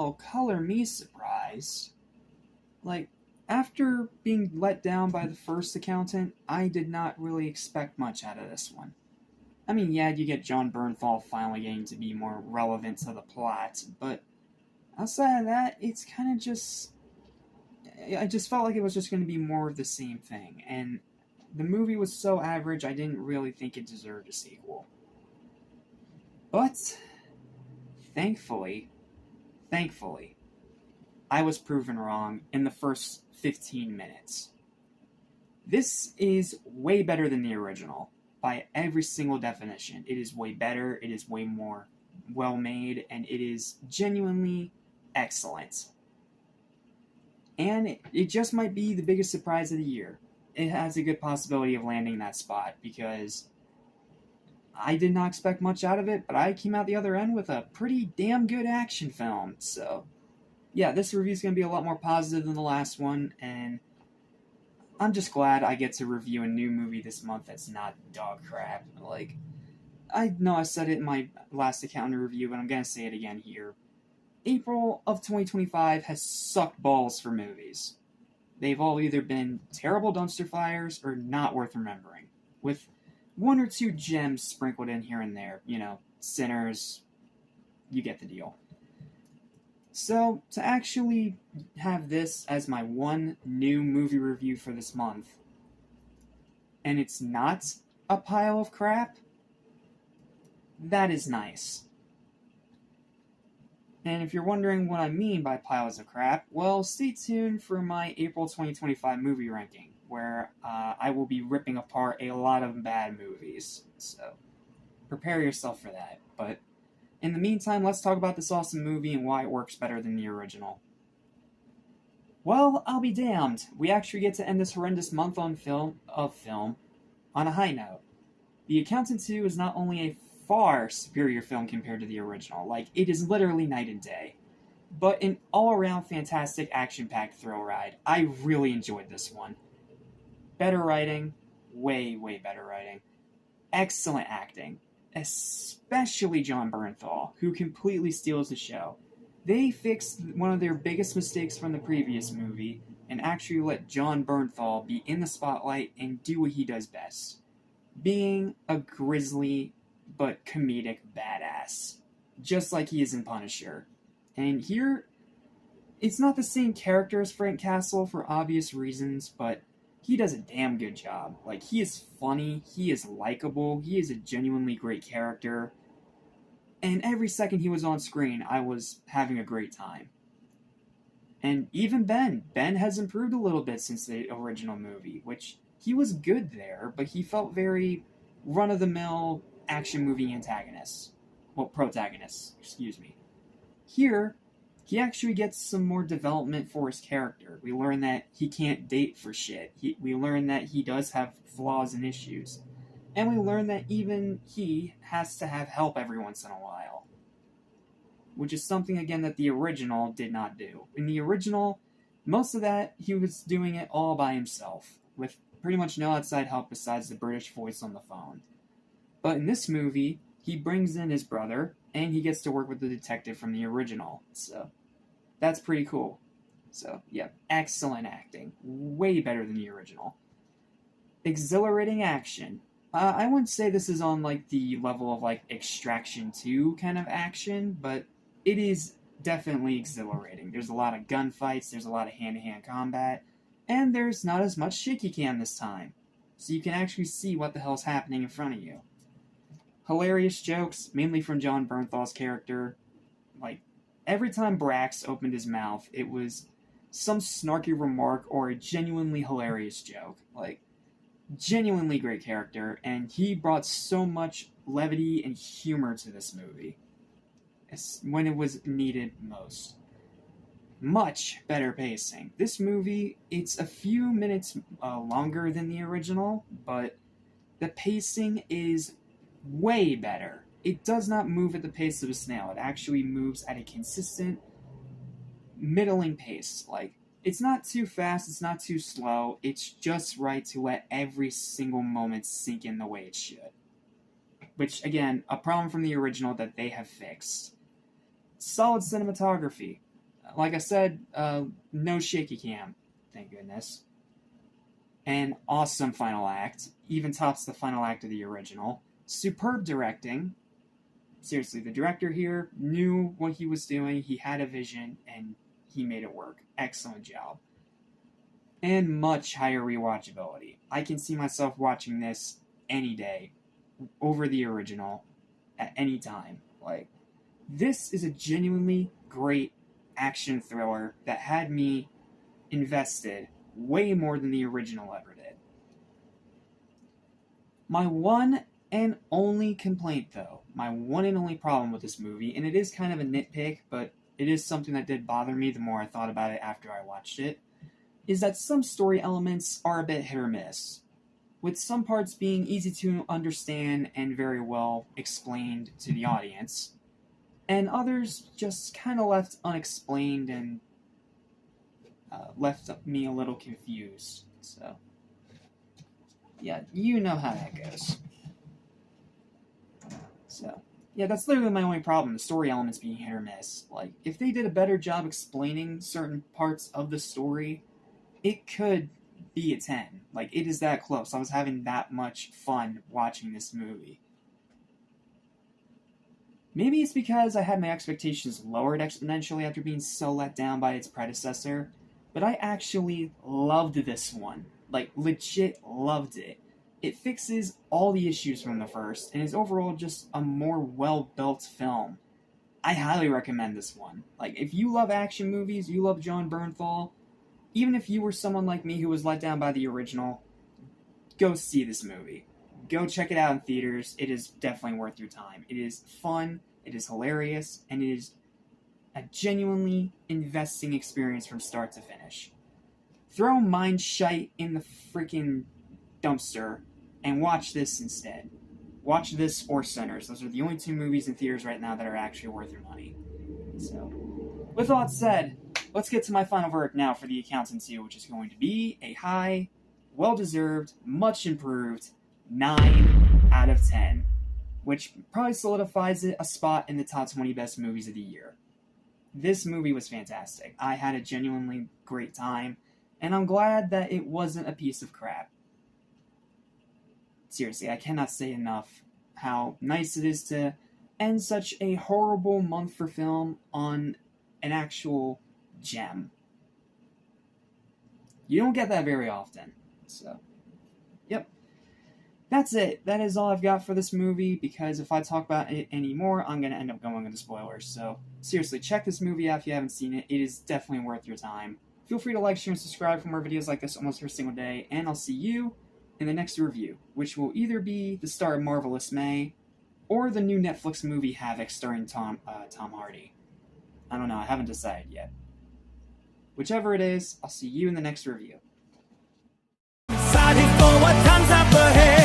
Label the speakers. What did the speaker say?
Speaker 1: well, color me surprised. Like, after being let down by the first accountant, I did not really expect much out of this one. I mean, yeah, you get John Bernthal finally getting to be more relevant to the plot, but outside of that, it's kind of just. I just felt like it was just going to be more of the same thing, and the movie was so average, I didn't really think it deserved a sequel. But, thankfully, I was proven wrong in the first 15 minutes. This is way better than the original, by every single definition. It is way better, it is way more well made, and it is genuinely excellent. And it just might be the biggest surprise of the year. It has a good possibility of landing that spot, because I did not expect much out of it, but I came out the other end with a pretty damn good action film. So, yeah, this review is going to be a lot more positive than the last one, and I'm just glad I get to review a new movie this month that's not dog crap. Like, I know I said it in my last accountant review, but I'm going to say it again here. April of 2025 has sucked balls for movies. They've all either been terrible dumpster fires or not worth remembering, with one or two gems sprinkled in here and there. You know, Sinners, you get the deal. So, to actually have this as my one new movie review for this month, and it's not a pile of crap, that is nice. And if you're wondering what I mean by piles of crap, well, stay tuned for my April 2025 movie ranking, where I will be ripping apart a lot of bad movies. So, prepare yourself for that. But in the meantime, let's talk about this awesome movie and why it works better than the original. Well, I'll be damned. We actually get to end this horrendous month on film on a high note. The Accountant 2 is not only a far superior film compared to the original, like, it is literally night and day, but an all-around fantastic action-packed thrill ride. I really enjoyed this one. Better writing, way better writing. Excellent acting, especially John Bernthal, who completely steals the show. They fixed one of their biggest mistakes from the previous movie and actually let John Bernthal be in the spotlight and do what he does best, being a grisly but comedic badass, just like he is in Punisher. And here, it's not the same character as Frank Castle for obvious reasons, but he does a damn good job. Like, he is funny, he is likable, he is a genuinely great character, and every second he was on screen, I was having a great time. And even Ben has improved a little bit since the original movie, which he was good there, but he felt very run-of-the-mill action movie protagonist, excuse me. Here, he actually gets some more development for his character. We learn that he can't date for shit. We learn that he does have flaws and issues. And we learn that even he has to have help every once in a while. Which is something, again, that the original did not do. In the original, most of that, he was doing it all by himself, with pretty much no outside help besides the British voice on the phone. But in this movie, he brings in his brother, and he gets to work with the detective from the original. So, that's pretty cool. So, yeah, excellent acting. Way better than the original. Exhilarating action. I wouldn't say this is on, like, the level of, like, Extraction 2 kind of action, but it is definitely exhilarating. There's a lot of gunfights, there's a lot of hand-to-hand combat, and there's not as much shaky cam this time. So you can actually see what the hell's happening in front of you. Hilarious jokes, mainly from John Bernthal's character. Like, every time Brax opened his mouth, it was some snarky remark or a genuinely hilarious joke. Like, genuinely great character, and he brought so much levity and humor to this movie when it was needed most. Much better pacing. This movie, it's a few minutes longer than the original, but the pacing is way better. It does not move at the pace of a snail. It actually moves at a consistent, middling pace. Like, it's not too fast, it's not too slow, it's just right to let every single moment sink in the way it should. Which, again, a problem from the original that they have fixed. Solid cinematography. like I said, no shaky cam, thank goodness. An awesome final act, even tops the final act of the original. Superb directing. Seriously, the director here knew what he was doing, he had a vision, and he made it work. Excellent job. And much higher rewatchability. I can see myself watching this any day over the original at any time. Like, this is a genuinely great action thriller that had me invested way more than the original ever did. My one and only complaint, though, my one and only problem with this movie, and it is kind of a nitpick, but it is something that did bother me the more I thought about it after I watched it, is that some story elements are a bit hit or miss, with some parts being easy to understand and very well explained to the audience, and others just kind of left unexplained and left me a little confused. So, yeah, you know how that goes. So, yeah, that's literally my only problem, the story elements being hit or miss. Like, if they did a better job explaining certain parts of the story, it could be a 10. Like, it is that close. I was having that much fun watching this movie. Maybe it's because I had my expectations lowered exponentially after being so let down by its predecessor, but I actually loved this one. Like, legit loved it. It fixes all the issues from the first, and is overall just a more well-built film. I highly recommend this one. Like, if you love action movies, you love Jon Bernthal, even if you were someone like me who was let down by the original, go see this movie. Go check it out in theaters. It is definitely worth your time. It is fun, it is hilarious, and it is a genuinely investing experience from start to finish. Throw Mind Shite in the freaking dumpster and watch this instead. Watch this or Sinners. Those are the only two movies in theaters right now that are actually worth your money. So, with all that said, let's get to my final verdict now for the accountancy, which is going to be a high, well-deserved, much improved 9 out of 10, which probably solidifies it a spot in the top 20 best movies of the year. This movie was fantastic. I had a genuinely great time, and I'm glad that it wasn't a piece of crap. Seriously, I cannot say enough how nice it is to end such a horrible month for film on an actual gem. You don't get that very often. So, yep. That's it. That is all I've got for this movie, because if I talk about it anymore, I'm going to end up going into spoilers. So, seriously, check this movie out if you haven't seen it. It is definitely worth your time. Feel free to like, share, and subscribe for more videos like this almost every single day, and I'll see you in the next review, which will either be the star of Marvelous May, or the new Netflix movie Havoc starring Tom Hardy. I don't know, I haven't decided yet. Whichever it is, I'll see you in the next review.
Speaker 2: Excited for what comes up ahead.